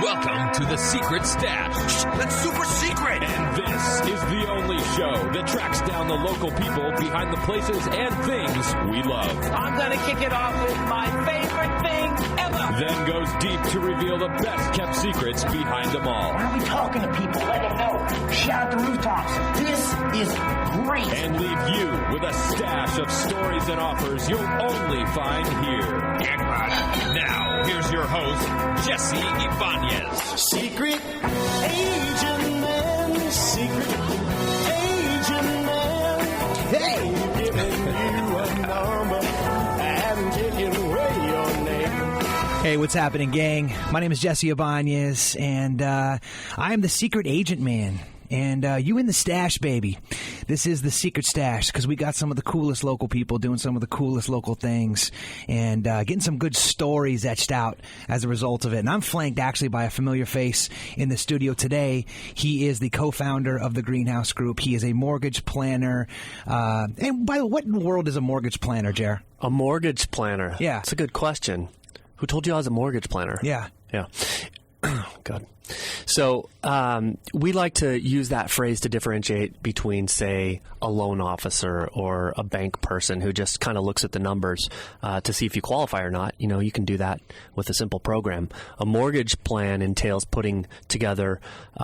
Welcome to the Secret Stash. That's super secret. And this is the only show that tracks down the local people behind the places and things we love. I'm going to kick it off with my favorite thing ever. Then goes deep to reveal the best kept secrets behind them all. Why are we talking to people? Let them know. Shout the rooftops. This is great. And leave you with a stash of stories and offers you'll only find here. Now, here's your host, Jesse Ibañez. Secret agent man, secret agent man. Hey, giving you a number and taking away your name. Hey, what's happening, gang? My name is Jesse Ibañez, and I am the secret agent man. And you in the stash, baby. This is the Secret Stash because we got some of the coolest local people doing some of the coolest local things and getting some good stories etched out as a result of it. And I'm flanked actually by a familiar face in the studio today. He is the co-founder of the GreenHouse Group. He is a mortgage planner. And by the way, what in the world is a mortgage planner, Jer? A mortgage planner? Yeah. That's a good question. Who told you I was a mortgage planner? Yeah. Yeah. God. So we like to use that phrase to differentiate between, say, a loan officer or a bank person who just kind of looks at the numbers to see if you qualify or not. You know, you can do that with a simple program. A mortgage plan entails putting together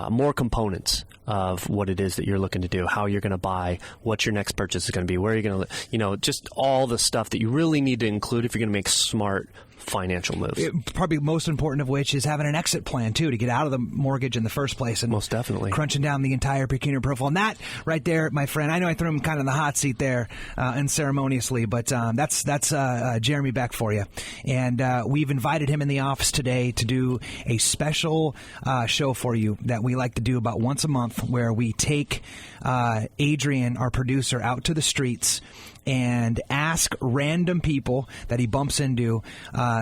more components of what it is that you're looking to do, how you're going to buy, what your next purchase is going to be, where you're going to, you know, just all the stuff that you really need to include if you're going to make smart financial moves. Probably most important of which is having an exit plan, too, to get out of the mortgage in the first place. And most definitely. Crunching down the entire pecuniary profile. And that right there, my friend, I know I threw him kind of in the hot seat there unceremoniously, but that's Jeremy Beck for you. And we've invited him in the office today to do a special show for you that we like to do about once a month where we take Adrian, our producer, out to the streets and ask random people that he bumps into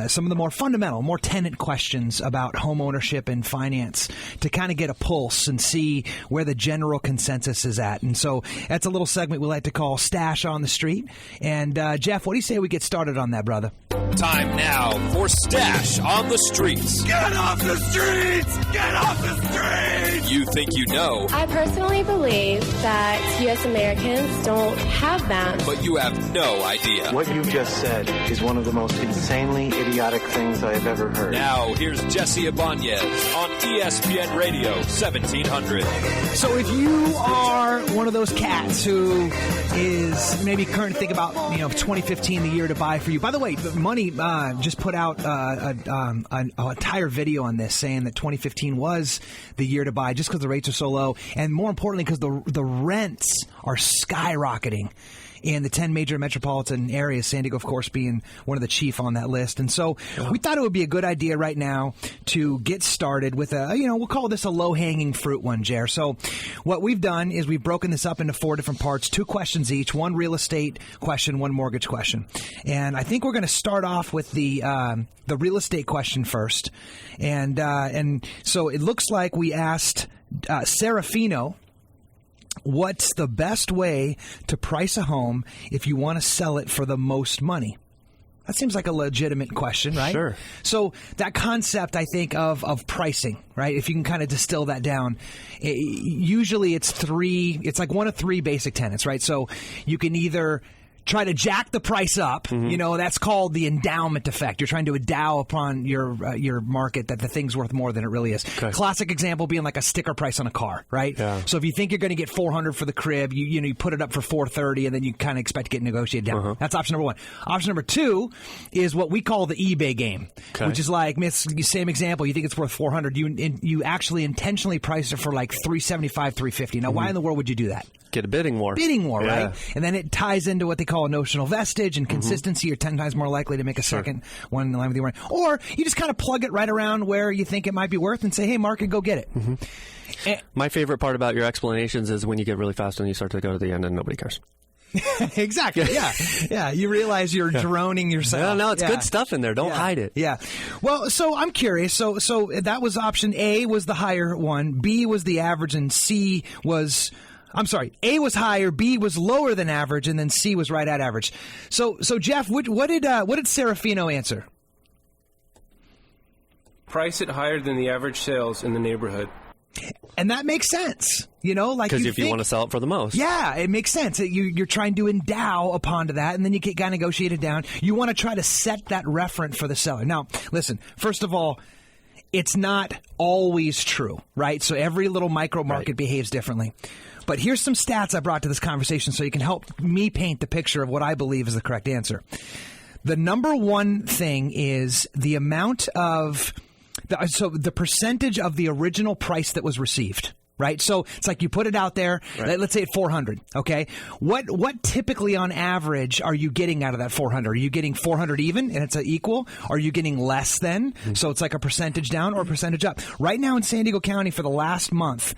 some of the more fundamental, more tenant questions about home ownership and finance to kind of get a pulse and see where the general consensus is at. And so that's a little segment we like to call Stash on the Street. And Jeff, what do you say we get started on that, brother? Time now for Stash on the Streets. Get off the streets! Get off the streets! You think you know, I personally believe that U.S. Americans don't have them. but you have no idea. What you just said is one of the most insanely idiotic things I have ever heard. Now, here's Jesse Ibañez on ESPN Radio 1700. So if you are one of those cats who is maybe current to think about, 2015, the year to buy for you. By the way, Money just put out an entire video on this saying that 2015 was the year to buy just because the rates are so low. And more importantly, because the rents are skyrocketing in the 10 major metropolitan areas, San Diego, of course, being one of the chief on that list. And so we thought it would be a good idea right now to get started with we'll call this a low-hanging fruit one, Jer. So what we've done is we've broken this up into 4 different parts, 2 questions each, 1 real estate question, 1 mortgage question. And I think we're going to start off with the real estate question first. And so it looks like we asked Serafino, what's the best way to price a home if you want to sell it for the most money? That seems like a legitimate question, right? Sure. So that concept, I think, of pricing, right? If you can kind of distill that down, usually it's like 1 of 3 basic tenets, right? So you can either try to jack the price up. Mm-hmm. That's called the endowment effect. You're trying to endow upon your market that the thing's worth more than it really is. Okay. Classic example being like a sticker price on a car, right? Yeah. So if you think you're going to get $400 for the crib, you put it up for $430, and then you kind of expect to get negotiated down. Uh-huh. That's option number 1. Option number 2 is what we call the eBay game, which is like, same example. You think it's worth $400, you actually intentionally price it for like $375, $350. Now, why in the world would you do that? Get a bidding war. Right? And then it ties into what they call a notional vestige and consistency. You're 10 times more likely to make a second one in line with the one. Or you just kind of plug it right around where you think it might be worth and say, hey, market, go get it. Mm-hmm. My favorite part about your explanations is when you get really fast and you start to go to the end and nobody cares. Exactly. Yeah. You realize you're droning yourself. No, it's good stuff in there. Don't hide it. Yeah. Well, so I'm curious. So that was option A was the higher one. B was the average, and C was. I'm sorry, A was higher, B was lower than average, and then C was right at average. So Jeff, what did Serafino answer? Price it higher than the average sales in the neighborhood. And that makes sense, like because if you want to sell it for the most. Yeah, it makes sense. You're trying to endow upon to that, and then you got to negotiate it down. You want to try to set that referent for the seller. Now, listen, first of all, it's not always true, right? So every little micro market behaves differently. But here's some stats I brought to this conversation so you can help me paint the picture of what I believe is the correct answer. The number one thing is the amount of... So the percentage of the original price that was received, right? So it's like you put it out there, let's say at 400, okay? What typically on average are you getting out of that 400? Are you getting 400 even and it's equal? Are you getting less than? So it's like a percentage down or a percentage up. Right now in San Diego County for the last month,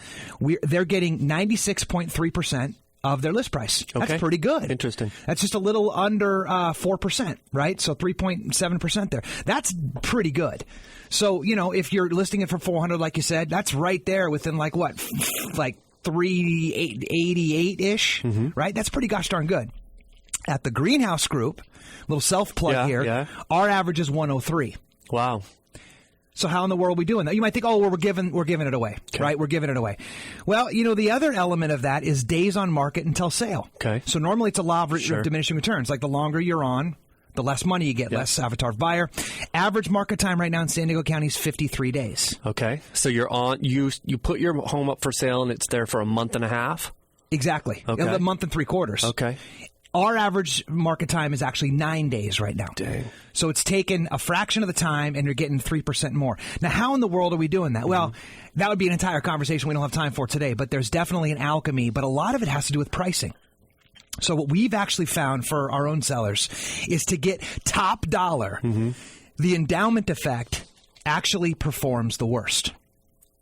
they're getting 96.3% of their list price. Okay. That's pretty good. Interesting. That's just a little under 4%, right? So 3.7% there. That's pretty good. So, if you're listing it for 400, like you said, that's right there within like 388-ish, right? That's pretty gosh darn good. At the GreenHouse group, little self-plug here, our average is 103. Wow. So how in the world are we doing that? You might think, we're giving it away, right? We're giving it away. Well, the other element of that is days on market until sale. Okay. So normally it's a law of diminishing returns. Like the longer you're on, the less money you get, less avatar buyer. Average market time right now in San Diego County is 53 days. Okay. So you're on, you put your home up for sale and it's there for a month and a half? Exactly. Okay. A month and 3/4. Okay. Our average market time is actually 9 days right now. Dang. So it's taken a fraction of the time and you're getting 3% more. Now, how in the world are we doing that? Well, that would be an entire conversation we don't have time for today, but there's definitely an alchemy, but a lot of it has to do with pricing. So what we've actually found for our own sellers is to get top dollar, the endowment effect actually performs the worst.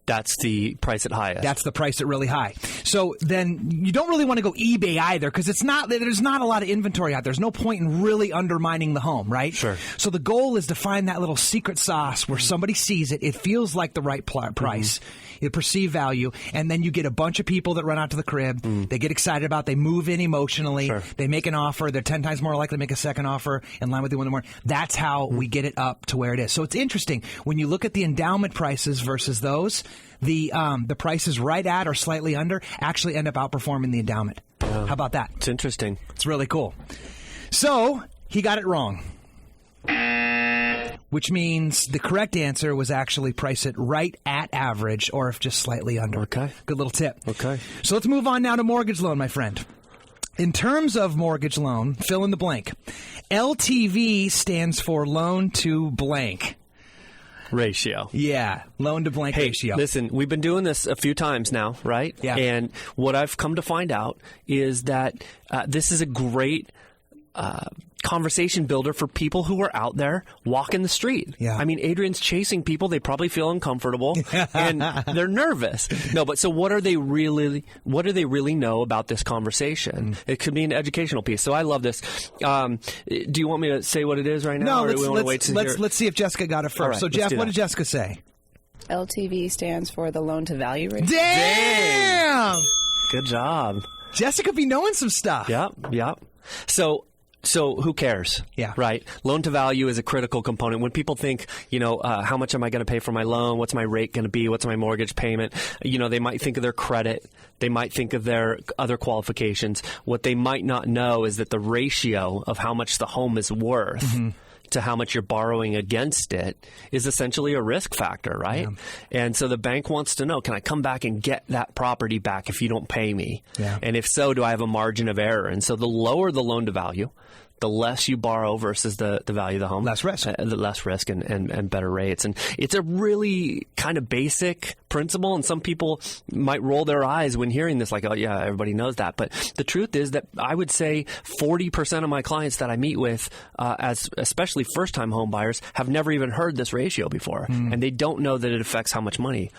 That's the price at highest. That's the price at really high. So then you don't really want to go eBay either because there's not a lot of inventory out there. There's no point in really undermining the home, right? Sure. So the goal is to find that little secret sauce where somebody sees it. It feels like the right price. You perceive value, and then you get a bunch of people that run out to the crib. They get excited about it. They move in emotionally. Sure. They make an offer. They're 10 times more likely to make a second offer in line with the one more. That's how we get it up to where it is. So it's interesting. When you look at the endowment prices versus those, the prices right at or slightly under actually end up outperforming the endowment. How about that? It's interesting. It's really cool. So he got it wrong, which means the correct answer was actually price it right at average or if just slightly under. Okay. Good little tip. Okay. So let's move on now to mortgage loan, my friend. In terms of mortgage loan, fill in the blank. LTV stands for loan to blank. Ratio. Yeah, loan to blank ratio. Listen, we've been doing this a few times now, right? Yeah. And what I've come to find out is that this is a great conversation builder for people who are out there walking the street. Yeah. I mean, Adrian's chasing people. They probably feel uncomfortable and they're nervous. No, but so what do they really know about this conversation? It could be an educational piece. So I love this. Do you want me to say what it is right now? No, let's see if Jessica got it first. Right, so Jeff, what did Jessica say? LTV stands for the loan to value ratio. Damn! Good job. Jessica be knowing some stuff. Yep. So who cares? Yeah. Right. Loan to value is a critical component. When people think, how much am I going to pay for my loan? What's my rate going to be? What's my mortgage payment? They might think of their credit. They might think of their other qualifications. What they might not know is that the ratio of how much the home is worth to how much you're borrowing against it is essentially a risk factor, right? Yeah. And so the bank wants to know, can I come back and get that property back if you don't pay me? Yeah. And if so, do I have a margin of error? And so the lower the loan to value, the less you borrow versus the value of the home. Less risk. The less risk and better rates. And it's a really kind of basic principle, and some people might roll their eyes when hearing this, like, oh, yeah, everybody knows that. But the truth is that I would say 40% of my clients that I meet with, as especially first-time home buyers, have never even heard this ratio before, and they don't know that it affects how much money.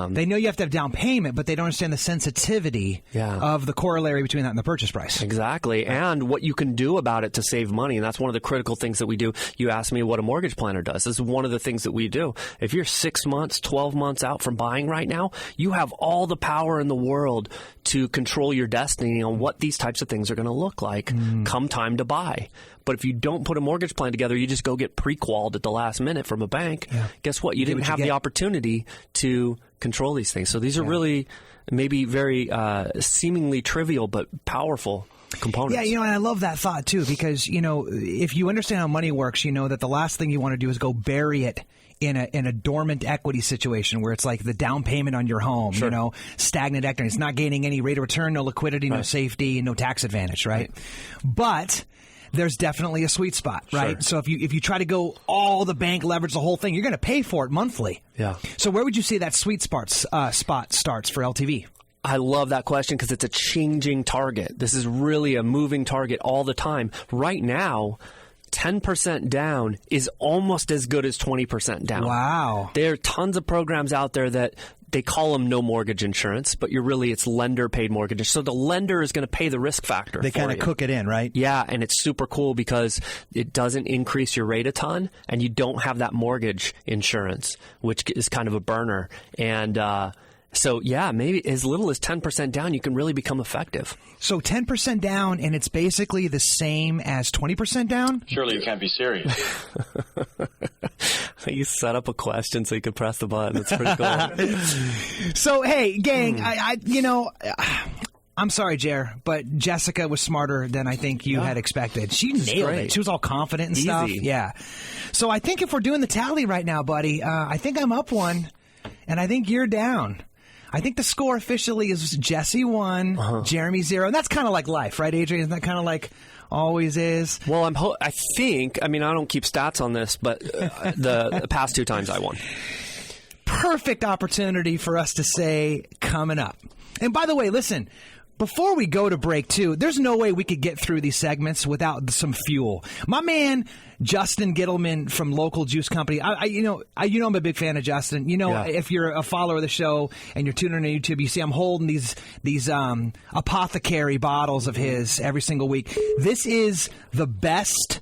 They know you have to have down payment, but they don't understand the sensitivity of the corollary between that and the purchase price. Exactly, and what you can do about it to save money, and that's one of the critical things that we do. You asked me what a mortgage planner does. This is one of the things that we do. If you're 6 months, 12 months out from buying buying right now, you have all the power in the world to control your destiny on what these types of things are going to look like come time to buy. But if you don't put a mortgage plan together, you just go get pre-qualified at the last minute from a bank. Yeah. Guess what? You didn't have the opportunity to control these things. So these are really maybe very seemingly trivial but powerful components. Yeah, and I love that thought too, because, if you understand how money works, you know that the last thing you want to do is go bury it in a dormant equity situation where it's like the down payment on your home, stagnant equity. It's not gaining any rate of return, no liquidity, no safety, no tax advantage, right? But there's definitely a sweet spot, right? Sure. So if you try to go all the bank leverage, the whole thing, you're going to pay for it monthly. Yeah. So where would you say that sweet spot starts for LTV? I love that question because it's a changing target. This is really a moving target all the time. Right now, 10% down is almost as good as 20% down. Wow. There are tons of programs out there that they call them no mortgage insurance, but it's lender paid mortgage. So the lender is going to pay the risk factor. They kind of cook it in, right? Yeah, and it's super cool because it doesn't increase your rate a ton, and you don't have that mortgage insurance, which is kind of a burner. And so, maybe as little as 10% down, you can really become effective. So 10% down, and it's basically the same as 20% down? Surely you can't be serious. You set up a question so you could press the button. It's pretty cool. So, hey, gang, I'm sorry, Jer, but Jessica was smarter than I think you had expected. She nailed it. She was all confident and stuff. Yeah. So I think if we're doing the tally right now, buddy, I think I'm up one, and I think you're down. I think the score officially is Jesse 1, Jeremy 0. And that's kind of like life, right, Adrian? Isn't that kind of like always is? Well, I think, I don't keep stats on this, but the past 2 times I won. Perfect opportunity for us to say coming up. And by the way, listen, before we go to break 2, there's no way we could get through these segments without some fuel. My man, Justin Gittleman from Local Juice Company. I'm a big fan of Justin. If you're a follower of the show and you're tuning in on YouTube, you see I'm holding these apothecary bottles of his every single week. This is the best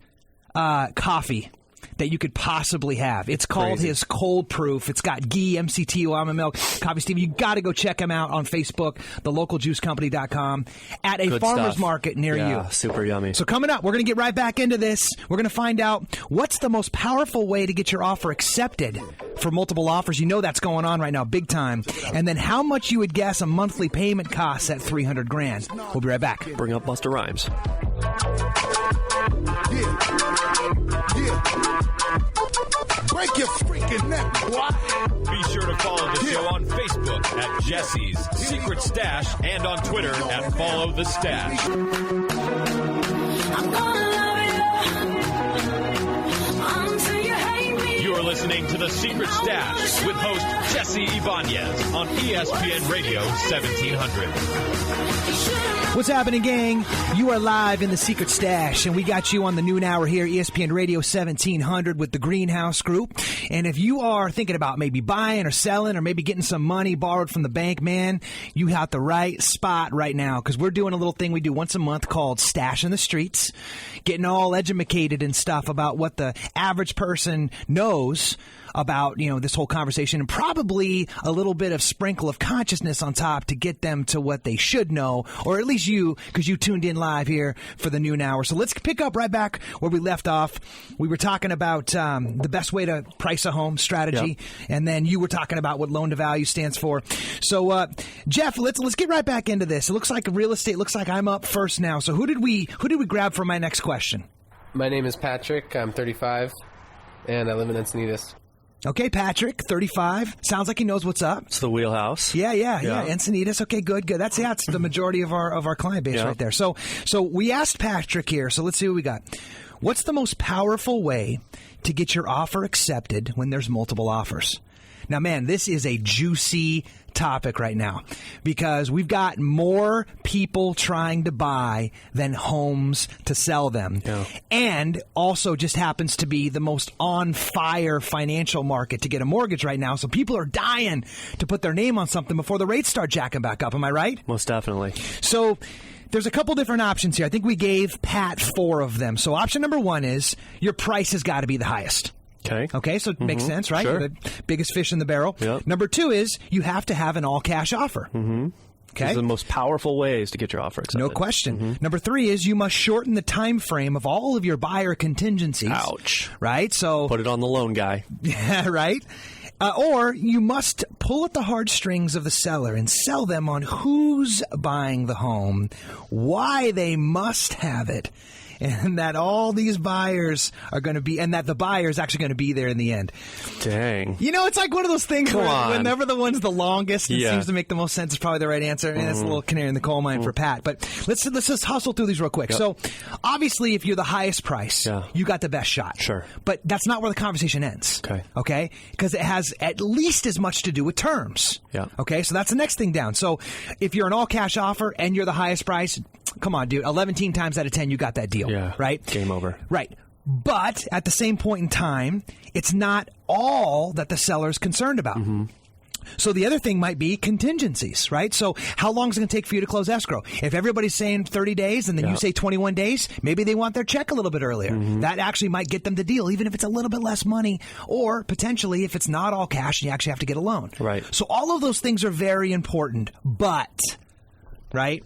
coffee that you could possibly have. It's called his Cold Proof. It's got ghee, MCT, almond milk, coffee steam. You got to go check him out on Facebook, thelocaljuicecompany.com, at a farmer's market near you. Super yummy. So coming up, we're going to get right back into this. We're going to find out what's the most powerful way to get your offer accepted for multiple offers. You know that's going on right now, big time. And then how much you would guess a monthly payment costs at $300,000. We'll be right back. Bring up Busta Rhymes. Break your freaking neck, boy. Be sure to follow the show on Facebook at Jesse's Secret Stash and on Twitter at Follow the Stash. I'm gonna love you until you hate me. You're listening to The Secret Stash with host Jesse Ibañez on ESPN Radio 1700. What's happening, gang? You are live in The Secret Stash, and we got you on the noon hour here, ESPN Radio 1700 with the GreenHouse group. And if you are thinking about maybe buying or selling or maybe getting some money borrowed from the bank, man, you have the right spot right now, because we're doing a little thing we do once a month called Stash in the Streets, getting all educated and stuff about what the average person knows about, this whole conversation, and probably a little bit of sprinkle of consciousness on top to get them to what they should know, or at least you, because you tuned in live here for the noon hour. So let's pick up right back where we left off. We were talking about the best way to price a home strategy, and then you were talking about what loan to value stands for. So, Jeff, let's get right back into this. It looks like real estate. Looks like I'm up first now. So who did we grab for my next question? My name is Patrick. I'm 35, and I live in Encinitas. Okay, Patrick, 35. Sounds like he knows what's up. It's the wheelhouse. Yeah. Encinitas. Okay, good. That's the majority of our client base right there. So we asked Patrick here. So let's see what we got. What's the most powerful way to get your offer accepted when there's multiple offers? Now, man, this is a juicy topic right now because we've got more people trying to buy than homes to sell them. Yeah. And also just happens to be the most on fire financial market to get a mortgage right now. So people are dying to put their name on something before the rates start jacking back up. Am I right? Most definitely. So there's a couple different options here. I think we gave Pat 4 of them. So option number 1 is your price has got to be the highest. Okay, so it makes sense, right? Sure. You're the biggest fish in the barrel. Yep. Number 2 is you have to have an all-cash offer. Mm-hmm. Okay. These are the most powerful ways to get your offer accepted. No question. Number 3 is you must shorten the time frame of all of your buyer contingencies. Ouch. Right? So put it on the loan guy. Yeah, right? Or you must pull at the heartstrings of the seller and sell them on who's buying the home, why they must have it, and that all these buyers are going to be, and that the buyer is actually going to be there in the end. Dang. You know, it's like one of those things where whenever the one's the longest and seems to make the most sense is probably the right answer. And that's a little canary in the coal mine for Pat. But let's just hustle through these real quick. Yep. So obviously, if you're the highest price, you got the best shot. Sure. But that's not where the conversation ends. Okay? Because it has at least as much to do with terms. Yeah. Okay? So that's the next thing down. So if you're an all-cash offer and you're the highest price, come on, dude. 11 times out of 10, you got that deal. Yeah. Right? Game over. Right. But at the same point in time, it's not all that the seller's concerned about. So the other thing might be contingencies, right? So how long is it going to take for you to close escrow? If everybody's saying 30 days and then you say 21 days, maybe they want their check a little bit earlier. That actually might get them the deal, even if it's a little bit less money, or potentially if it's not all cash and you actually have to get a loan. Right. So all of those things are very important, but, right?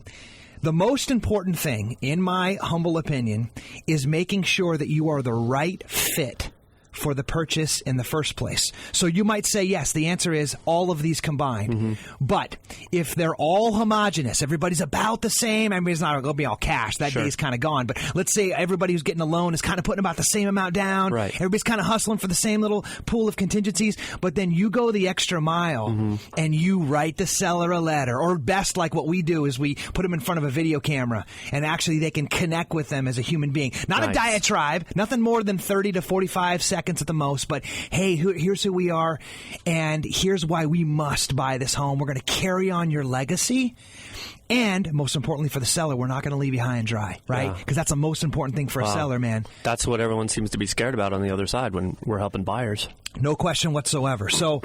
The most important thing, in my humble opinion, is making sure that you are the right fit for the purchase in the first place. So you might say, yes, the answer is all of these combined. But if they're all homogenous, everybody's about the same, everybody's not going to be all cash. That day's kind of gone. But let's say everybody who's getting a loan is kind of putting about the same amount down. Right. Everybody's kind of hustling for the same little pool of contingencies. But then you go the extra mile and you write the seller a letter. Or best, like what we do, is we put them in front of a video camera and actually they can connect with them as a human being. Not a diatribe, nothing more than 30 to 45 seconds at the most, but hey, here's who we are, and here's why we must buy this home. We're going to carry on your legacy, and most importantly for the seller, we're not going to leave you high and dry, right? Because that's the most important thing for a seller, man. That's what everyone seems to be scared about on the other side when we're helping buyers. No question whatsoever. So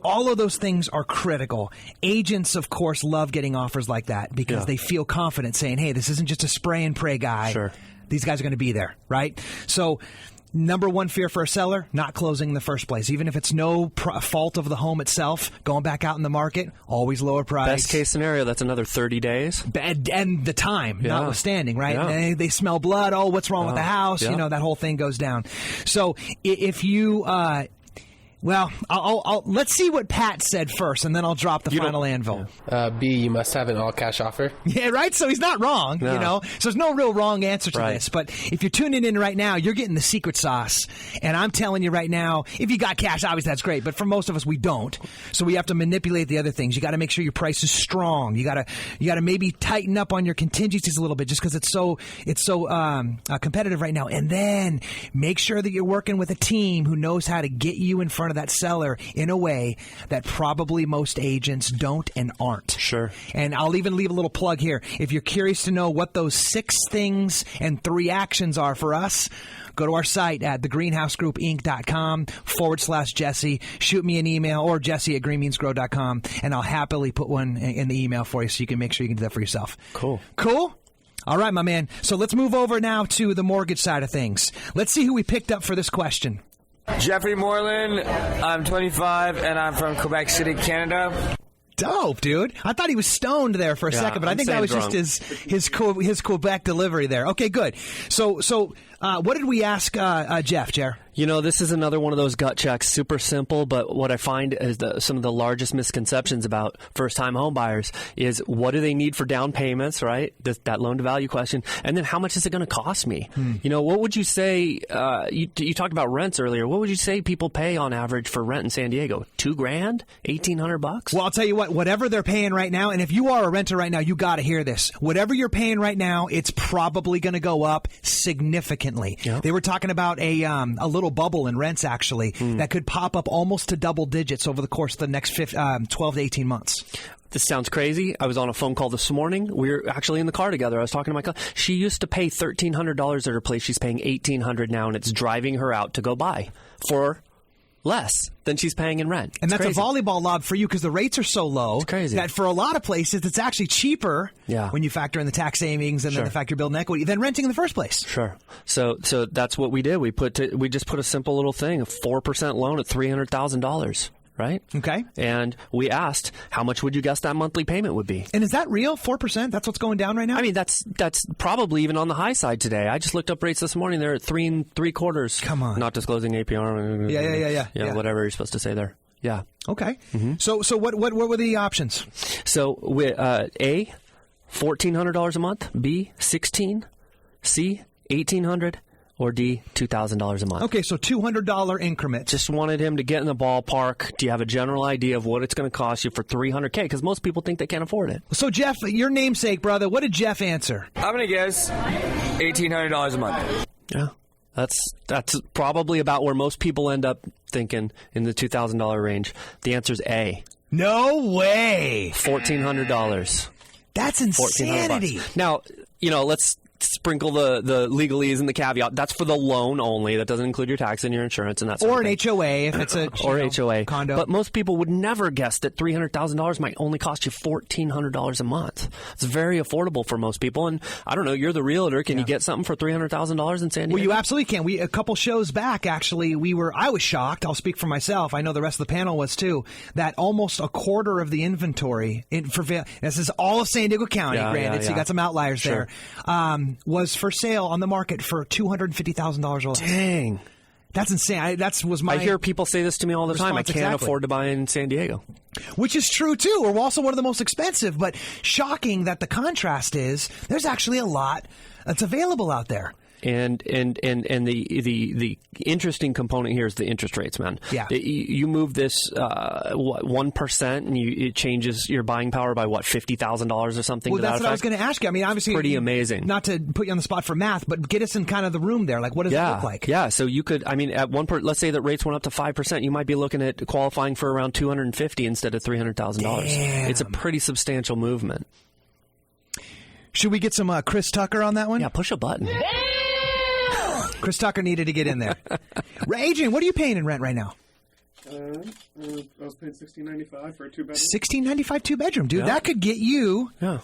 all of those things are critical. Agents, of course, love getting offers like that because they feel confident saying, hey, this isn't just a spray and pray guy. Sure. These guys are going to be there, right? So number one fear for a seller, not closing in the first place. Even if it's no fault of the home itself, going back out in the market, always lower price. Best case scenario, that's another 30 days. And the time, notwithstanding, right? Yeah. They smell blood. Oh, what's wrong with the house? You know, that whole thing goes down. So if you... well, I'll let's see what Pat said first, and then I'll drop the final anvil. B, you must have an all-cash offer. Yeah, right? So he's not wrong, No. you know? So there's no real wrong answer to this. But if you're tuning in right now, you're getting the secret sauce. And I'm telling you right now, if you got cash, obviously that's great. But for most of us, we don't. So we have to manipulate the other things. You got to make sure your price is strong. You got to maybe tighten up on your contingencies a little bit just because it's so competitive right now. And then make sure that you're working with a team who knows how to get you in front of that seller in a way that probably most agents don't and aren't. Sure. And I'll even leave a little plug here. If you're curious to know what those 6 things and 3 actions are for us, go to our site at thegreenhousegroupinc.com/Jesse. Shoot me an email, or jesse@greenbeansgrow.com, and I'll happily put one in the email for you so you can make sure you can do that for yourself. Cool. Cool? All right, my man. So let's move over now to the mortgage side of things. Let's see who we picked up for this question. Jeffrey Moreland, I'm 25, and I'm from Quebec City, Canada. Dope, dude. I thought he was stoned there for a second, but I think that was just his Quebec delivery there. Okay, good. So what did we ask Jeff, Jer? You know, this is another one of those gut checks, super simple, but what I find is some of the largest misconceptions about first-time home buyers is what do they need for down payments, right? That loan-to-value question. And then how much is it going to cost me? You know, what would you say, you talked about rents earlier, what would you say people pay on average for rent in San Diego? $2,000? $1,800? Well, I'll tell you what, whatever they're paying right now, and if you are a renter right now, you got to hear this. Whatever you're paying right now, it's probably going to go up significantly. Yep. They were talking about a little bubble in rents, actually, that could pop up almost to double digits over the course of the next 12 to 18 months. This sounds crazy. I was on a phone call this morning. We were actually in the car together. I was talking to my cousin. She used to pay $1,300 at her place. She's paying $1,800 now, and it's driving her out to go buy for less than she's paying in rent. And it's that's crazy. a volleyball lob for you because the rates are so low. It's crazy. That for a lot of places, it's actually cheaper when you factor in the tax savings and then the fact you're building equity than renting in the first place. Sure. So that's what we did. We just put a simple little thing, a 4% loan at $300,000. Right? Okay. And we asked, how much would you guess that monthly payment would be? And is that real? 4%? That's what's going down right now? I mean, that's probably even on the high side today. I just looked up rates this morning. They're at 3 3/4. Come on. Not disclosing APR. Yeah. Whatever you're supposed to say there. Yeah. Okay. Mm-hmm. So what were the options? So A, $1,400 a month. B, $1,600. C, $1,800. Or D, $2,000 a month. Okay, so $200 increments. Just wanted him to get in the ballpark. Do you have a general idea of what it's going to cost you for $300K? Because most people think they can't afford it. So, Jeff, your namesake, brother, what did Jeff answer? I'm going to guess $1,800 a month. Yeah. That's probably about where most people end up thinking in the $2,000 range. The answer is A. No way. $1,400. That's insanity. Now, let's sprinkle the legalese and the caveat. That's for the loan only. That doesn't include your tax and your insurance and that sort of thing. Or an HOA if it's a HOA condo. But most people would never guess that $300,000 might only cost you $1,400 a month. It's very affordable for most people. And I don't know, you're the realtor. Can you get something for $300,000 in San Diego? Well, you absolutely can. A couple shows back, actually, I was shocked. I'll speak for myself. I know the rest of the panel was too. That almost a quarter of the inventory this is all of San Diego County, granted. So you got some outliers there. Was for sale on the market for $250,000 or less. Dang. That's insane. I hear people say this to me all the time. I can't afford to buy in San Diego. Which is true, too. We're also one of the most expensive, but shocking that the contrast is there's actually a lot that's available out there. And the interesting component here is the interest rates, man. Yeah. You move this 1% and it changes your buying power by $50,000 or something. Well, that's what I was going to ask you. I mean, obviously, pretty amazing. Not to put you on the spot for math, but get us in kind of the room there. Like, what does it look like? Yeah. So you could, at let's say that rates went up to 5%, you might be looking at qualifying for around $250,000 instead of $300,000. It's a pretty substantial movement. Should we get some Chris Tucker on that one? Yeah, push a button. Chris Tucker needed to get in there. Adrian, what are you paying in rent right now? I was paying $16.95 for a 2-bedroom. $16.95 2-bedroom, dude. Yeah. That could get you. Yeah.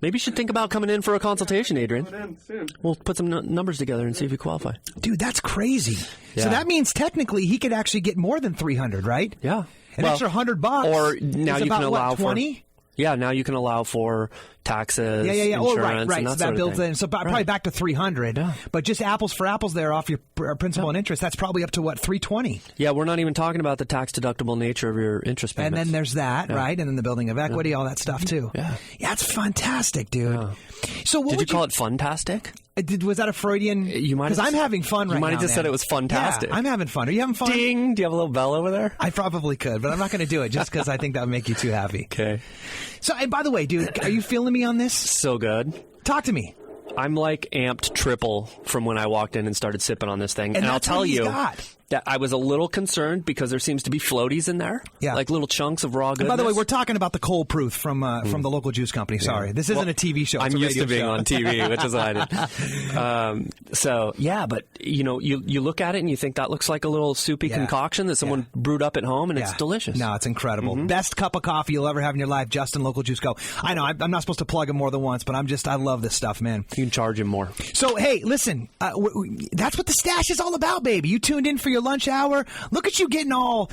Maybe you should think about coming in for a consultation, Adrian. We'll put some numbers together and see if you qualify. Dude, that's crazy. Yeah. So that means technically he could actually get more than $300, right? Yeah. An extra $100. Or now you can allow for 20. Yeah, now you can allow for taxes, insurance, right. And that so that builds in. So probably back to $300. Yeah. But just apples for apples there off your principal and interest. That's probably up to $320. Yeah, we're not even talking about the tax deductible nature of your interest payments. And then there's that, right? And then the building of equity, all that stuff too. Yeah, it's fantastic, dude. Yeah. So what did you call it funtastic? Was that a Freudian? You might because I'm having fun right now. You might have just said it was funtastic. Yeah, I'm having fun. Are you having fun? Ding! Do you have a little bell over there? I probably could, but I'm not going to do it just because I think that would make you too happy. Okay. So, and by the way, dude, are you feeling me on this? So good. Talk to me. I'm like amped triple from when I walked in and started sipping on this thing. And I'll tell you that I was a little concerned because there seems to be floaties in there. Yeah. Like little chunks of raw goodness. And by the way, we're talking about the cold proof from the local juice company. Sorry. This isn't a TV show. I'm used to being show. on TV, which is why I did. So, yeah, but, you look at it and you think that looks like a little soupy concoction that someone brewed up at home, and it's delicious. No, it's incredible. Best cup of coffee you'll ever have in your life, Justin, Local Juice Co. I know, I'm not supposed to plug him more than once, but I love this stuff, man. You can charge him more. So, hey, listen, that's what the stash is all about, baby. You tuned in for your lunch hour. Look at you getting all,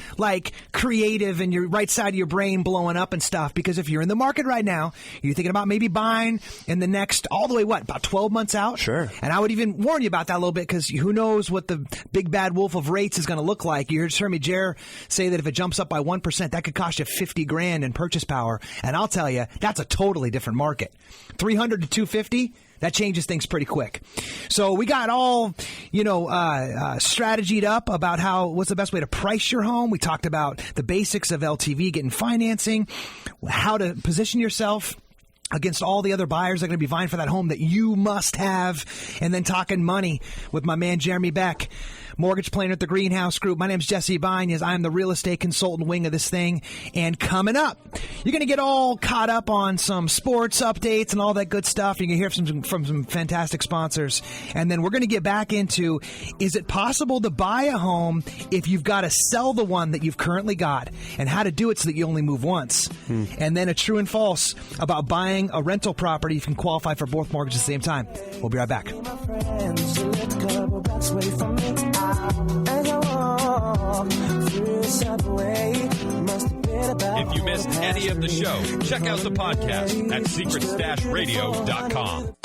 creative and your right side of your brain blowing up and stuff, because if you're in the market right now, you're thinking about maybe buying in the next, all the way, about 12 months out? Sure. And I would even warn you about that a little bit, because who knows what the big bad wolf of rates is going to look like. You heard me, Jer, say that if it jumps up by 1%, that could cost you $50,000 in purchase power. And I'll tell you, that's a totally different market. 300 to 250. That changes things pretty quick. So we got all, strategied up about what's the best way to price your home. We talked about the basics of LTV, getting financing, how to position yourself against all the other buyers that are going to be vying for that home that you must have, and then talking money with my man Jeremy Beck, mortgage planner at the GreenHouse Group. My name's Jesse Ibañez. I'm the real estate consultant wing of this thing. And coming up, you're going to get all caught up on some sports updates and all that good stuff. You're going to hear from some fantastic sponsors. And then we're going to get back into, is it possible to buy a home if you've got to sell the one that you've currently got, and how to do it so that you only move once. And then a true and false about buying a rental property. You can qualify for both mortgages at the same time. We'll be right back. If you missed any of the show, check out the podcast at secretstashradio.com.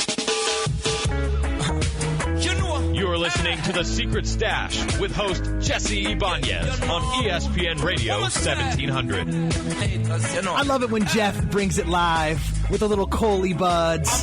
You're listening to The Secret Stash with host Jesse Ibañez on ESPN Radio 1700. I love it when Jeff brings it live with a little Coley buds.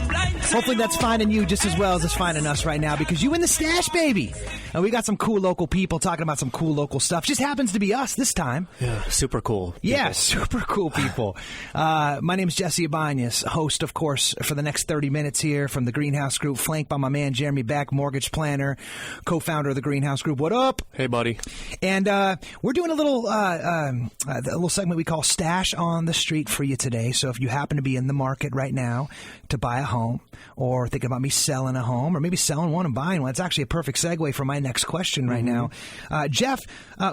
Hopefully that's finding you just as well as it's finding us right now, because you in the stash, baby. And we got some cool local people talking about some cool local stuff. Just happens to be us this time. Yeah, super cool people. Yeah, super cool people. My name is Jesse Ibañez, host, of course, for the next 30 minutes here from the GreenHouse Group, flanked by my man Jeremy Beck, mortgage planner, co-founder of the GreenHouse Group. What up? Hey, buddy. And we're doing a little segment we call Stash on the Street for you today. So if you happen to be in the market right now to buy a home, or thinking about me selling a home, or maybe selling one and buying one, it's actually a perfect segue for my next question right now. Jeff,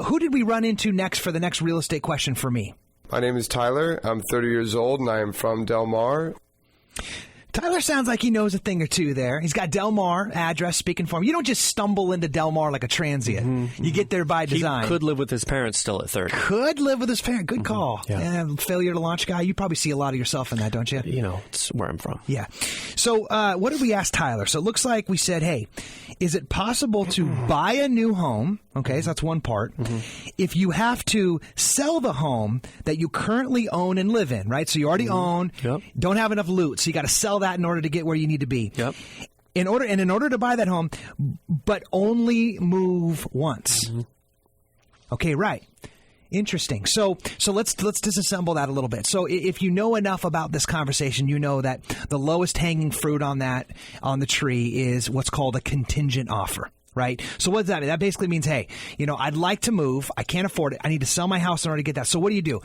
who did we run into next for the next real estate question for me? My name is Tyler. I'm 30 years old, and I am from Del Mar. Tyler sounds like he knows a thing or two there. He's got Del Mar address speaking for him. You don't just stumble into Del Mar like a transient. You get there by design. He could live with his parents still at 30. Could live with his parents. Good call. Yeah. Failure to launch guy. You probably see a lot of yourself in that, don't you? You know, it's where I'm from. Yeah. So what did we ask Tyler? So it looks like we said, hey, is it possible to buy a new home? Okay, so that's one part. If you have to sell the home that you currently own and live in, right? So you already own, don't have enough loot, so you got to sell that in order to get where you need to be. In order to buy that home, but only move once. Okay, right. Interesting. So let's disassemble that a little bit. So if you know enough about this conversation, you know that the lowest hanging fruit on the tree is what's called a contingent offer. Right? So what does that mean? That basically means, hey, I'd like to move. I can't afford it. I need to sell my house in order to get that. So what do?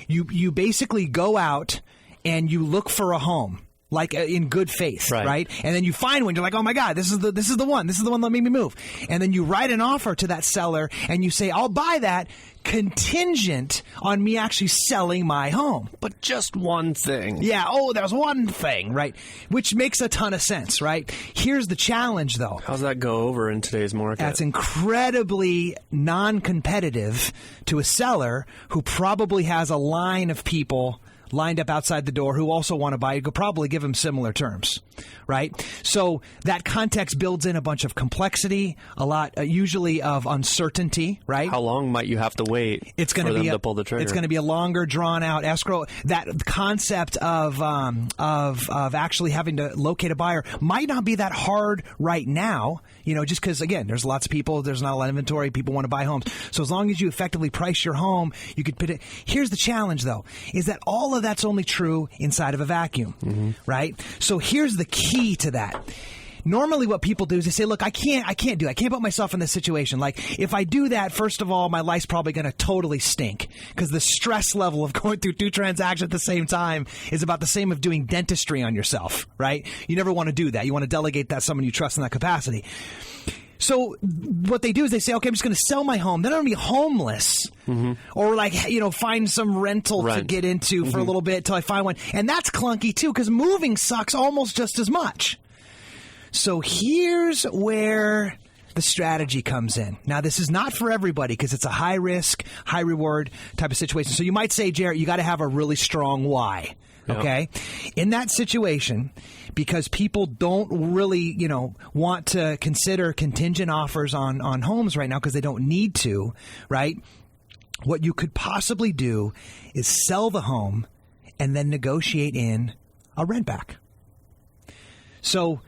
You basically go out and you look for a home, like in good faith, right? And then you find one. You're like, oh my God, this is the one. This is the one that made me move. And then you write an offer to that seller and you say, I'll buy that contingent on me actually selling my home. But just one thing. Yeah. Oh, there's one thing, right? Which makes a ton of sense, right? Here's the challenge, though. How's that go over in today's market? That's incredibly non-competitive to a seller who probably has a line of people lined up outside the door who also want to buy. You could probably give them similar terms, right? So that context builds in a bunch of complexity, a lot usually of uncertainty, right? How long might you have to wait for them to pull the trigger? It's going to be a longer, drawn-out escrow. That concept of actually having to locate a buyer might not be that hard right now, just because, again, there's lots of people, there's not a lot of inventory, people want to buy homes. So as long as you effectively price your home, you could put it. Here's the challenge, though, is that all of that's only true inside of a vacuum, right? So here's the key to that. Normally what people do is they say, look, I can't put myself in this situation. Like, if I do that, first of all, my life's probably going to totally stink, because the stress level of going through two transactions at the same time is about the same of doing dentistry on yourself, right? You never want to do that. You want to delegate that to someone you trust in that capacity. So what they do is they say, okay, I'm just going to sell my home. Then I'm going to be homeless, or find some rental to get into for a little bit until I find one. And that's clunky too, because moving sucks almost just as much. So here's where the strategy comes in. Now, this is not for everybody, because it's a high risk, high reward type of situation. So you might say, Jarrett, you got to have a really strong why. Okay. In that situation, because people don't really, want to consider contingent offers on homes right now because they don't need to, right? What you could possibly do is sell the home and then negotiate in a rent back. So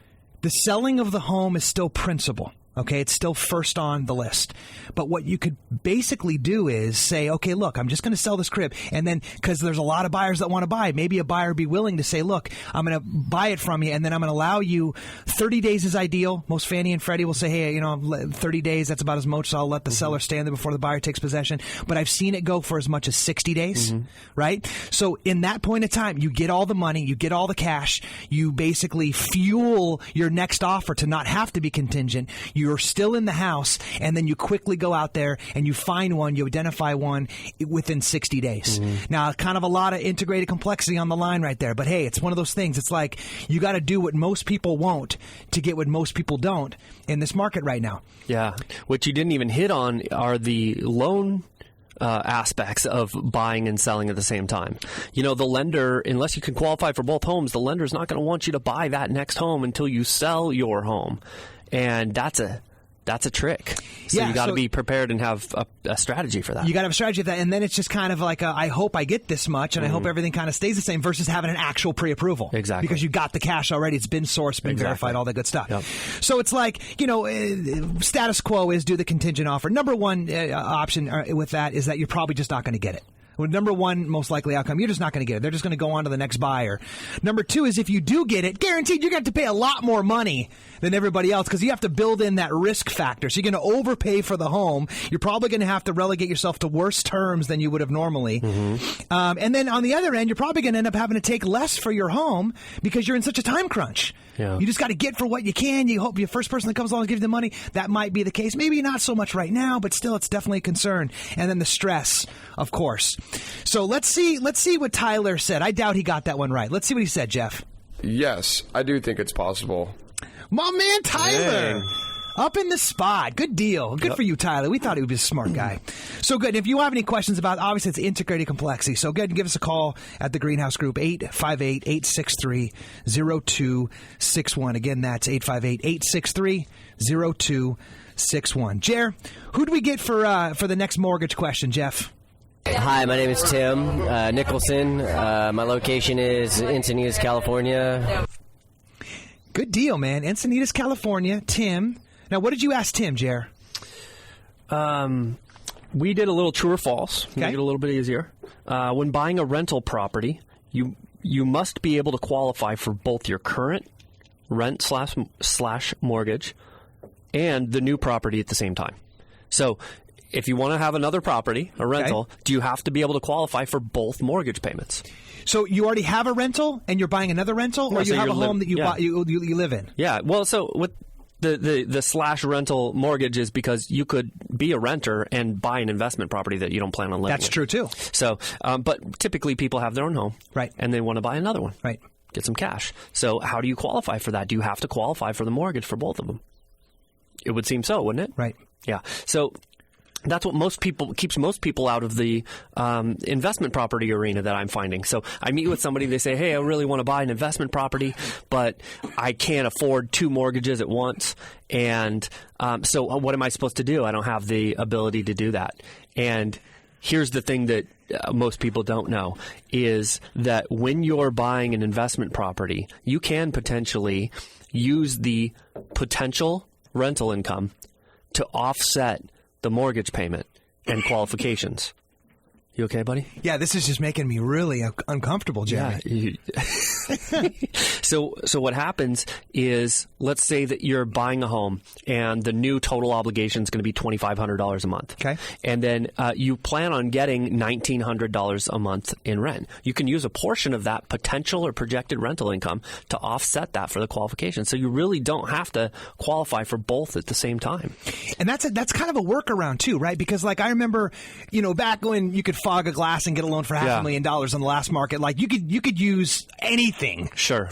the selling of the home is still principal. Okay, it's still first on the list. But what you could basically do is say, okay, look, I'm just going to sell this crib. And then, because there's a lot of buyers that want to buy, maybe a buyer be willing to say, look, I'm going to buy it from you, and then I'm going to allow you 30 days is ideal. Most Fannie and Freddie will say, hey, 30 days, that's about as much, so I'll let the seller stand there before the buyer takes possession. But I've seen it go for as much as 60 days, right? So in that point of time, you get all the money, you get all the cash, you basically fuel your next offer to not have to be contingent. You're still in the house, and then you quickly go out there and you find one, you identify one within 60 days. Now, kind of a lot of integrated complexity on the line right there, but hey, it's one of those things. It's like you got to do what most people won't to get what most people don't in this market right now. Yeah. What you didn't even hit on are the loan aspects of buying and selling at the same time. The lender, unless you can qualify for both homes, the lender's not going to want you to buy that next home until you sell your home. And that's a trick. So you got to be prepared and have a strategy for that. You got to have a strategy for that, and then it's just kind of like I hope I get this much, and I hope everything kind of stays the same versus having an actual pre-approval. Exactly. Because you got the cash already. It's been sourced, been verified, all that good stuff. Yep. So it's like, status quo is do the contingent offer. Number one option with that is that you're probably just not going to get it. Well, number one, most likely outcome, you're just not going to get it. They're just going to go on to the next buyer. Number two is if you do get it, guaranteed you're going to have to pay a lot more money than everybody else because you have to build in that risk factor. So you're going to overpay for the home. You're probably going to have to relegate yourself to worse terms than you would have normally. And then on the other end, you're probably going to end up having to take less for your home because you're in such a time crunch. Yeah. You just got to get for what you can. You hope your first person that comes along gives you the money. That might be the case. Maybe not so much right now, but still, it's definitely a concern. And then the stress, of course. So let's see what Tyler said. I doubt he got that one right. Let's see what he said, Jeff. Yes, I do think it's possible. My man Tyler. Dang. Up in the spot. Good deal. Good for you, Tyler. We thought he was a smart guy. So good. If you have any questions about, obviously, it's integrated complexity. So go ahead and give us a call at the GreenHouse Group, 858-863-0261. Again, that's 858-863-0261. Jer, who do we get for the next mortgage question, Jeff? Hi, my name is Tim Nicholson. My location is Encinitas, California. Good deal, man. Encinitas, California. Tim. Now, what did you ask Tim, Jer? We did a little true or false. Make it a little bit easier. When buying a rental property, you must be able to qualify for both your current rent slash mortgage and the new property at the same time. So if you want to have another property, a rental, do you have to be able to qualify for both mortgage payments? So you already have a rental and you're buying another rental, or you have a home that you live in? Yeah. Well, so with the slash rental mortgage is because you could be a renter and buy an investment property that you don't plan on living in. That's true, too. So, but typically people have their own home. Right. And they want to buy another one. Right. Get some cash. So how do you qualify for that? Do you have to qualify for the mortgage for both of them? It would seem so, wouldn't it? Right. Yeah. So that's what keeps most people out of the investment property arena that I'm finding. So I meet with somebody, they say, hey, I really want to buy an investment property, but I can't afford two mortgages at once. And so what am I supposed to do? I don't have the ability to do that. And here's the thing that most people don't know is that when you're buying an investment property, you can potentially use the potential rental income to offset the mortgage payment and qualifications. You okay, buddy? Yeah, this is just making me really uncomfortable, Jeremy. Yeah. So what happens is, let's say that you're buying a home and the new total obligation is going to be $2,500 a month. Okay. And then you plan on getting $1,900 a month in rent. You can use a portion of that potential or projected rental income to offset that for the qualification. So you really don't have to qualify for both at the same time. And that's kind of a workaround too, right? Because like I remember, back when you could fog a glass and get a loan for $500,000 on the last market, like you could use anything. Sure.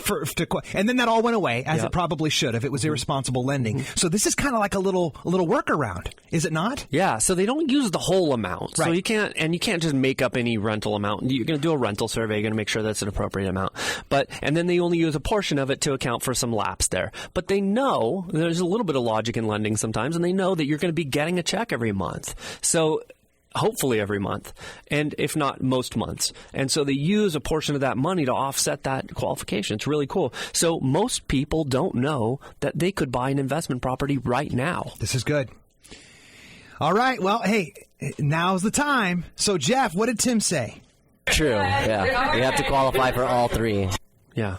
And then that all went away, as it probably should if it was irresponsible lending. So this is kind of like a little workaround, is it not? Yeah. So they don't use the whole amount. Right. So you can't just make up any rental amount. You're going to do a rental survey. You're going to make sure that's an appropriate amount. And then they only use a portion of it to account for some lapse there. But they know there's a little bit of logic in lending sometimes, and they know that you're going to be getting a check every month. So hopefully every month, and if not most months. And so they use a portion of that money to offset that qualification. It's really cool. So most people don't know that they could buy an investment property right now. This is good. All right. Well, hey, now's the time. So, Jeff, what did Tim say? True. Yeah. You have to qualify for all three. Yeah.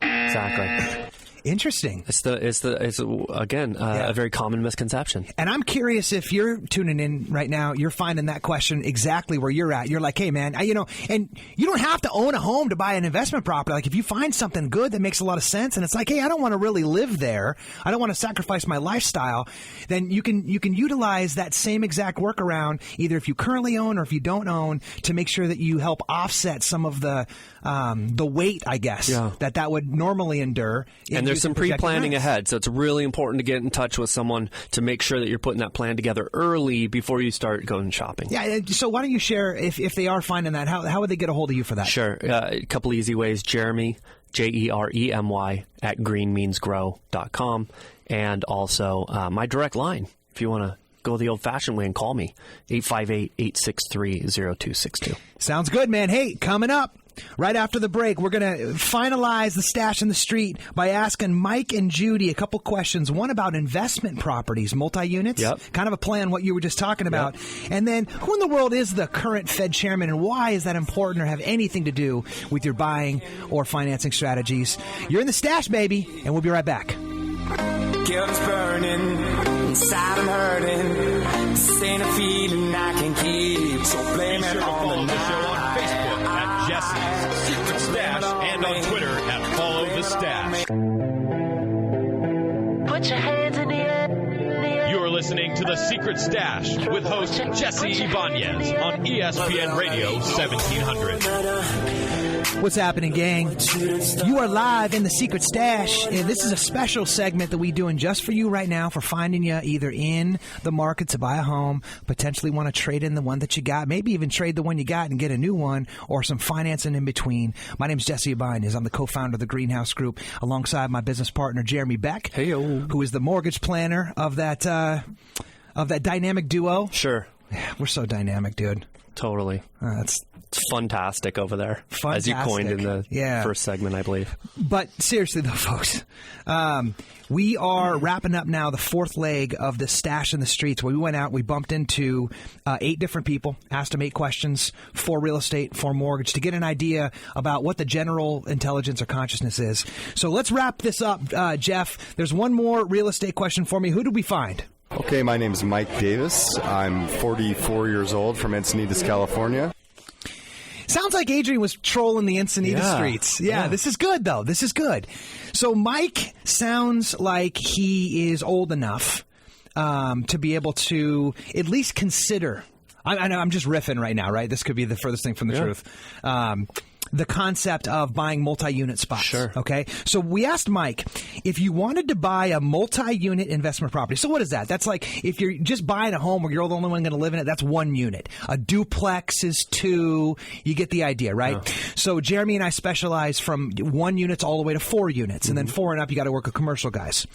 Exactly. Interesting. It's again a very common misconception. And I'm curious if you're tuning in right now, you're finding that question exactly where you're at. You're like, hey man, and you don't have to own a home to buy an investment property. Like if you find something good that makes a lot of sense, and it's like, hey, I don't want to really live there, I don't want to sacrifice my lifestyle, then you can utilize that same exact workaround, either if you currently own or if you don't own, to make sure that you help offset some of the weight, I guess, that would normally endure. And there's some pre-planning ahead, so it's really important to get in touch with someone to make sure that you're putting that plan together early before you start going shopping. Yeah, so why don't you share, if they are finding that, how would they get a hold of you for that? Sure. A couple easy ways. Jeremy, Jeremy, at greenmeansgrow.com, and also my direct line, if you want to go the old-fashioned way and call me, 858-863-0262. Sounds good, man. Hey, coming up, right after the break, we're going to finalize the stash in the street by asking Mike and Judy a couple questions. One about investment properties, multi-units, kind of a play on what you were just talking about. And then, who in the world is the current Fed chairman, and why is that important or have anything to do with your buying or financing strategies? You're in the stash, baby, and we'll be right back. Guilt's burning, inside I'm hurting. This ain't a feeling I can keep, so blame it on the show on Facebook at Jesse's Secret Stash and on Twitter at Follow the Stash. Put your hands in the air. You're listening to The Secret Stash with host Jesse Ibañez on ESPN Radio 1700. What's happening, gang? You are live in The Secret Stash. And this is a special segment that we're doing just for you right now, for finding you either in the market to buy a home, potentially want to trade in the one that you got, maybe even trade the one you got and get a new one, or some financing in between. My name's Jesse Ibañez. I'm the co-founder of the GreenHouse Group, alongside my business partner, Jeremy Beck, who is the mortgage planner of that dynamic duo. Sure. We're so dynamic, dude. Totally. It's fantastic over there, fantastic. As you coined in the first segment, I believe. But seriously, though, folks, we are wrapping up now the fourth leg of the Stash in the Streets, where we went out, we bumped into 8 different people, asked them 8 questions for real estate, for mortgage, to get an idea about what the general intelligence or consciousness is. So let's wrap this up, Jeff. There's one more real estate question for me. Who did we find? Okay, my name is Mike Davis. I'm 44 years old from Encinitas, California. Sounds like Adrian was trolling the Encinitas streets. Yeah, this is good, though. This is good. So Mike sounds like he is old enough to be able to at least consider. I know I'm just riffing right now, right? This could be the furthest thing from the truth. The concept of buying multi-unit spots. Sure. Okay. So we asked Mike if you wanted to buy a multi-unit investment property. So what is that? That's like if you're just buying a home where you're the only one going to live in it, that's 1 unit. A duplex is 2. You get the idea, right? Oh. So Jeremy and I specialize from 1 units all the way to 4 units. And then 4 and up, you got to work with commercial guys.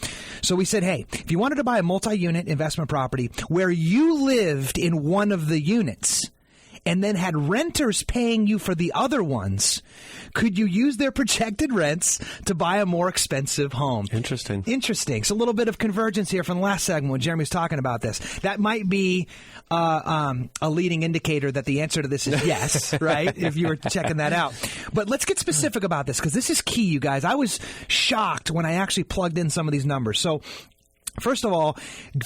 So we said, hey, if you wanted to buy a multi-unit investment property where you lived in one of the units and then had renters paying you for the other ones, could you use their projected rents to buy a more expensive home? Interesting. So a little bit of convergence here from the last segment when Jeremy was talking about this. That might be a leading indicator that the answer to this is yes, right? If you were checking that out. But let's get specific about this, because this is key, you guys. I was shocked when I actually plugged in some of these numbers. So first of all,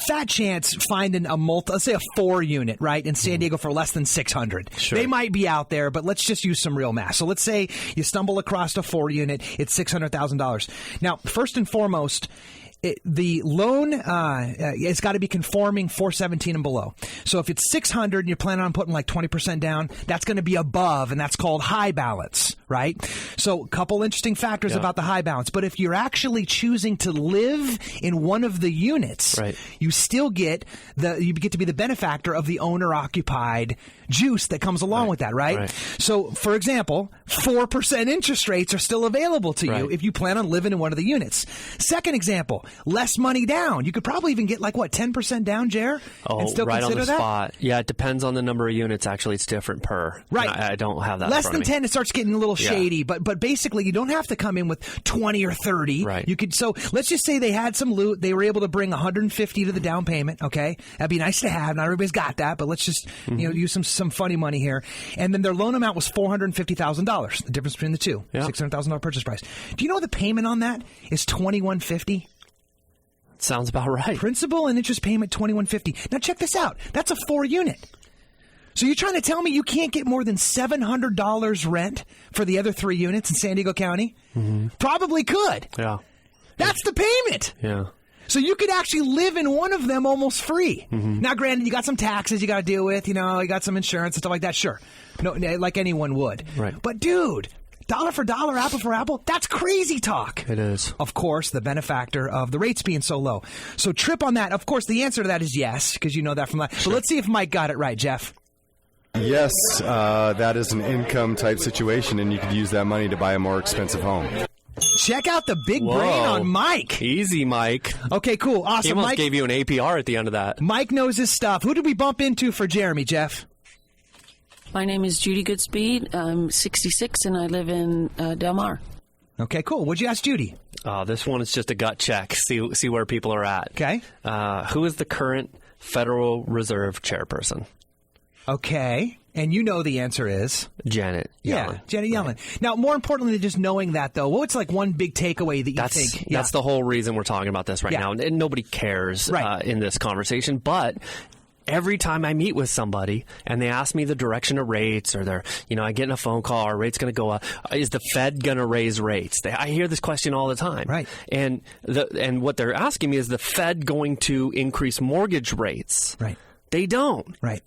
fat chance finding let's say a 4 unit, right, in San Diego for less than $600. Sure. They might be out there, but let's just use some real math. So let's say you stumble across a 4 unit, it's $600,000. Now, first and foremost, the loan it's got to be conforming 417 and below. So if it's 600 and you're planning on putting like 20% down, that's going to be above, and that's called high balance. right? So a couple interesting factors about the high balance. But if you're actually choosing to live in one of the units, you still get to be the benefactor of the owner-occupied juice that comes along with that, right? So, for example, 4% interest rates are still available to you if you plan on living in one of the units. Second example, less money down. You could probably even get 10% down, Jer? Oh, and still right consider on the that? spot. Yeah, it depends on the number of units. Actually, it's different per. Right. I don't have that. Less than 10, it starts getting a little shady. But basically, you don't have to come in with 20 or 30. Right. You could. So let's just say they had some loot. They were able to bring 150 to the down payment. Okay, that'd be nice to have. Not everybody's got that, but let's just use some funny money here. And then their loan amount was $450,000. The difference between the two, $600,000 purchase price. Do you know the payment on that is $2,150? Sounds about right. Principal and interest payment $2,150. Now check this out. That's a 4-unit. So you're trying to tell me you can't get more than $700 rent for the other 3 units in San Diego County? Probably could. Yeah. That's the payment. Yeah. So you could actually live in one of them almost free. Now, granted, you got some taxes you got to deal with. You got some insurance and stuff like that. Sure. No, like anyone would. Right. But, dude, dollar for dollar, apple for apple, that's crazy talk. It is. Of course, the benefactor of the rates being so low. So trip on that. Of course, the answer to that is yes, because you know that from that. But let's see if Mike got it right, Jeff. Yes, that is an income type situation, and you could use that money to buy a more expensive home. Check out the big brain on Mike. Easy, Mike. Okay, cool. Awesome. He almost Mike gave you an APR at the end of that. Mike knows his stuff. Who did we bump into for Jeremy, Jeff? My name is Judy Goodspeed. I'm 66, and I live in Del Mar. Okay, cool. What'd you ask Judy? This one is just a gut check. See where people are at. Okay. Who is the current Federal Reserve chairperson? Okay. And you know the answer is? Janet Yellen. Yeah, Janet Yellen. Now, more importantly than just knowing that, though, what's one big takeaway that you think? That's the whole reason we're talking about this right now. And nobody cares in this conversation. But every time I meet with somebody and they ask me the direction of rates, or I get in a phone call, are rates going to go up? Is the Fed going to raise rates? I hear this question all the time. Right. And what they're asking me is the Fed going to increase mortgage rates? Right. They don't. Right.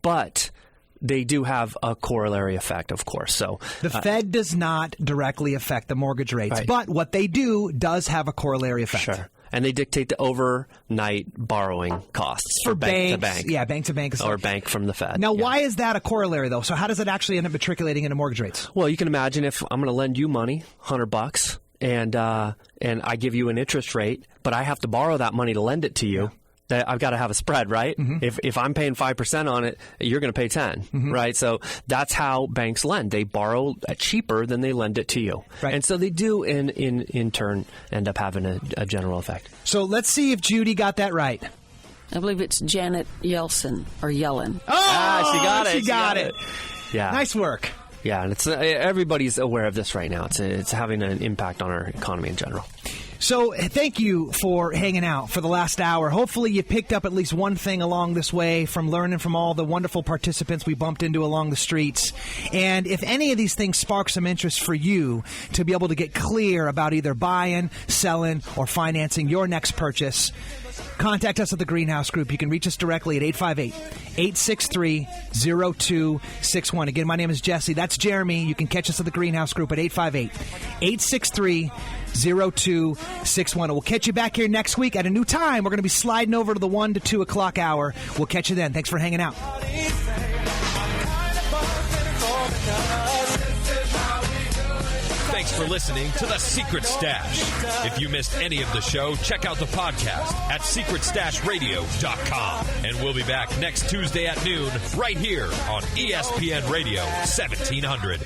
But they do have a corollary effect, of course. So the Fed does not directly affect the mortgage rates, but what they do does have a corollary effect. Sure. And they dictate the overnight borrowing costs for bank banks, to bank. Yeah, bank to bank. Or bank from the Fed. Now, why is that a corollary, though? So how does it actually end up matriculating into mortgage rates? Well, you can imagine if I'm going to lend you money, $100, and I give you an interest rate, but I have to borrow that money to lend it to you. I've got to have a spread, right? If I'm paying 5% on it, you're going to pay 10, right? So that's how banks lend. They borrow cheaper than they lend it to you. Right. And so they do, in turn, end up having a general effect. So let's see if Judy got that right. I believe it's Janet Yellen or Yellen. Oh, she got it. She got it. Yeah. Nice work. Yeah, and it's everybody's aware of this right now. It's having an impact on our economy in general. So thank you for hanging out for the last hour. Hopefully you picked up at least one thing along this way from learning from all the wonderful participants we bumped into along the streets. And if any of these things spark some interest for you to be able to get clear about either buying, selling, or financing your next purchase, contact us at the GreenHouse Group. You can reach us directly at 858-863-0261. Again, my name is Jesse. That's Jeremy. You can catch us at the GreenHouse Group at 858-863-0261. We'll catch you back here next week at a new time. We're going to be sliding over to the 1 to 2 o'clock hour. We'll catch you then. Thanks for hanging out. Thanks for listening to The Secret Stash. If you missed any of the show, check out the podcast at secretstashradio.com. And we'll be back next Tuesday at noon right here on ESPN Radio 1700.